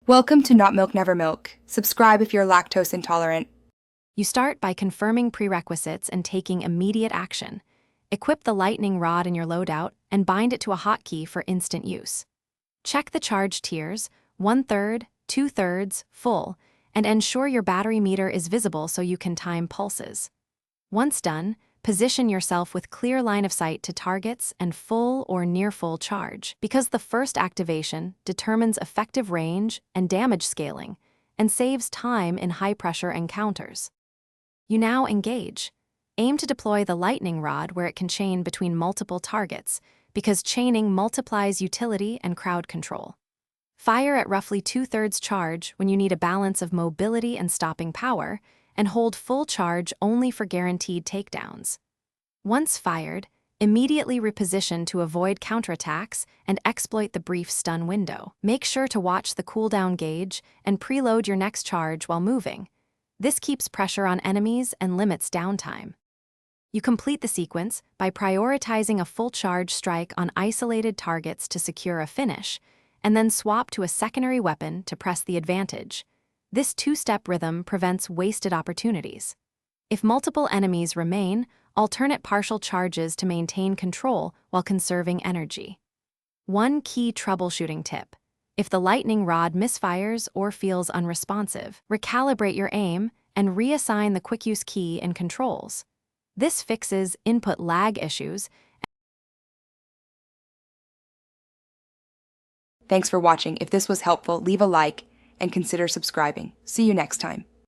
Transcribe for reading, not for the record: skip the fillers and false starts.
Welcome to Not Milk Never Milk. Subscribe if you're lactose intolerant. You start by confirming prerequisites and taking immediate action. Equip the lightning rod in your loadout and bind it to a hotkey for instant use. Check the charge tiers, 1/3, 2/3, full, and ensure your battery meter is visible so you can time pulses. Once done, position yourself with clear line of sight to targets and full or near full charge, because the first activation determines effective range and damage scaling and saves time in high-pressure encounters. You now engage. Aim to deploy the lightning rod where it can chain between multiple targets, because chaining multiplies utility and crowd control. Fire at roughly 2/3 charge when you need a balance of mobility and stopping power, and hold full charge only for guaranteed takedowns. Once fired, immediately reposition to avoid counterattacks and exploit the brief stun window. Make sure to watch the cooldown gauge and preload your next charge while moving. This keeps pressure on enemies and limits downtime. You complete the sequence by prioritizing a full charge strike on isolated targets to secure a finish, and then swap to a secondary weapon to press the advantage. This two-step rhythm prevents wasted opportunities. If multiple enemies remain, alternate partial charges to maintain control while conserving energy. One key troubleshooting tip: if the lightning rod misfires or feels unresponsive, recalibrate your aim and reassign the quick-use key and controls. This fixes input lag issues. Thanks for watching. If this was helpful, leave a like and consider subscribing. See you next time.